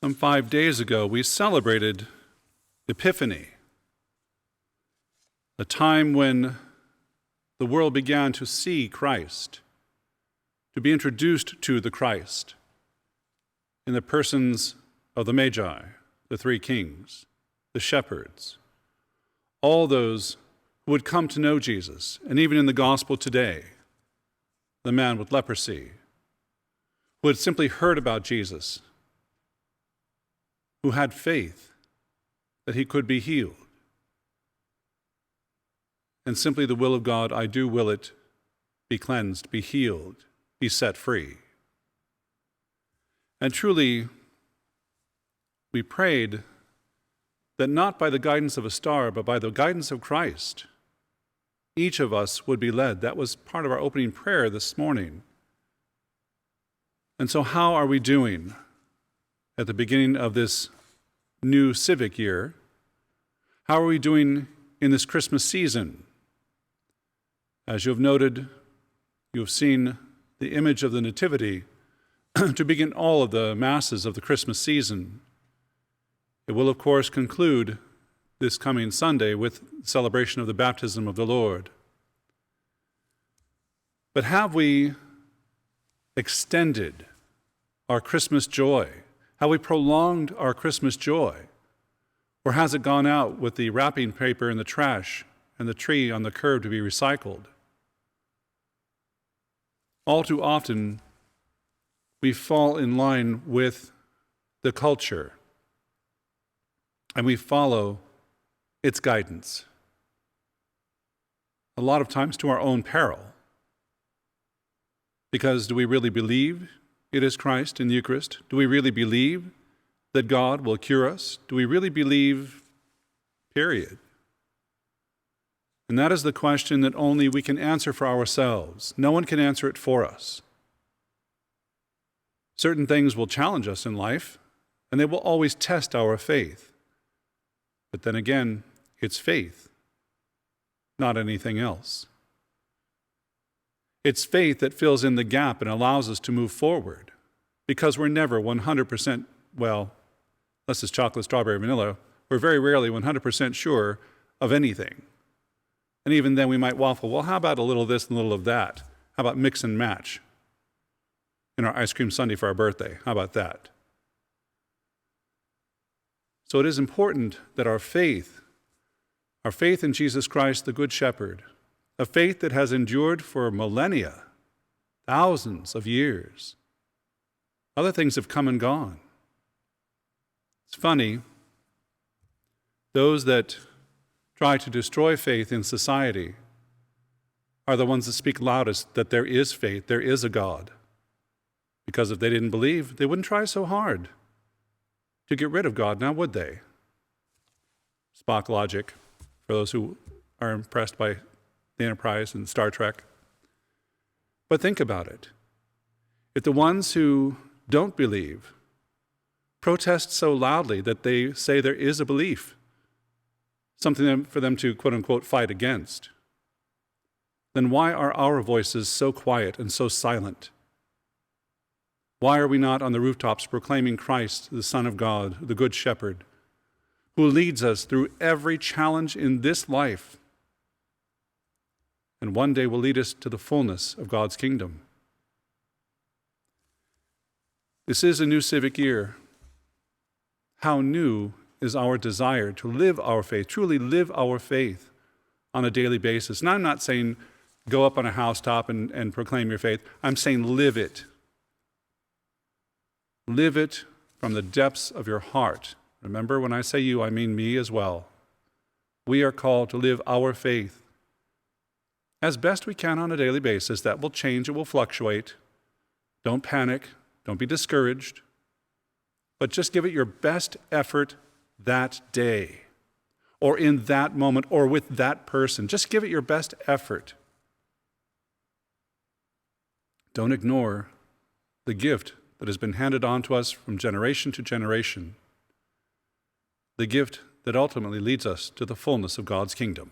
Some 5 days ago, we celebrated Epiphany, a time when the world began to see Christ, to be introduced to the Christ in the persons of the Magi, the three kings, the shepherds, all those who would come to know Jesus, and even in the gospel today, the man with leprosy, who had simply heard about Jesus, who had faith that he could be healed. And simply the will of God, I do will it, be cleansed, be healed, be set free. And truly, we prayed that not by the guidance of a star, but by the guidance of Christ, each of us would be led. That was part of our opening prayer this morning. And so how are we doing at the beginning of this new civic year? How are we doing in this Christmas season? As you have noted, you have seen the image of the Nativity to begin all of the masses of the Christmas season. It will, of course, conclude this coming Sunday with celebration of the baptism of the Lord. But have we extended our Christmas joy? Have we prolonged our Christmas joy? Or has it gone out with the wrapping paper in the trash and the tree on the curb to be recycled? All too often, we fall in line with the culture and we follow its guidance, a lot of times to our own peril. Because do we really believe it is Christ in the Eucharist? Do we really believe that God will cure us? Do we really believe, period? And that is the question that only we can answer for ourselves. No one can answer it for us. Certain things will challenge us in life, and they will always test our faith. But then again, it's faith, not anything else. It's faith that fills in the gap and allows us to move forward, because we're never 100%, well, unless it's chocolate, strawberry, vanilla, we're very rarely 100% sure of anything. And even then we might waffle, well, how about a little of this and a little of that? How about mix and match in our ice cream sundae for our birthday? How about that? So it is important that our faith in Jesus Christ, the Good Shepherd, a faith that has endured for millennia, thousands of years. Other things have come and gone. It's funny, those that try to destroy faith in society are the ones that speak loudest that there is faith, there is a God. Because if they didn't believe, they wouldn't try so hard to get rid of God, now would they? Spock logic, for those who are impressed by the Enterprise and Star Trek. But think about it. If the ones who don't believe protest so loudly that they say there is a belief, something for them to, quote unquote, fight against, then why are our voices so quiet and so silent? Why are we not on the rooftops proclaiming Christ, the Son of God, the Good Shepherd, who leads us through every challenge in this life and one day will lead us to the fullness of God's kingdom? This is a new civic year. How new is our desire to live our faith, truly live our faith on a daily basis? And I'm not saying go up on a housetop and proclaim your faith. I'm saying live it. Live it from the depths of your heart. Remember, when I say you, I mean me as well. We are called to live our faith as best we can on a daily basis. That will change, it will fluctuate. Don't panic, don't be discouraged, but just give it your best effort that day, or in that moment, or with that person. Just give it your best effort. Don't ignore the gift that has been handed on to us from generation to generation, the gift that ultimately leads us to the fullness of God's kingdom.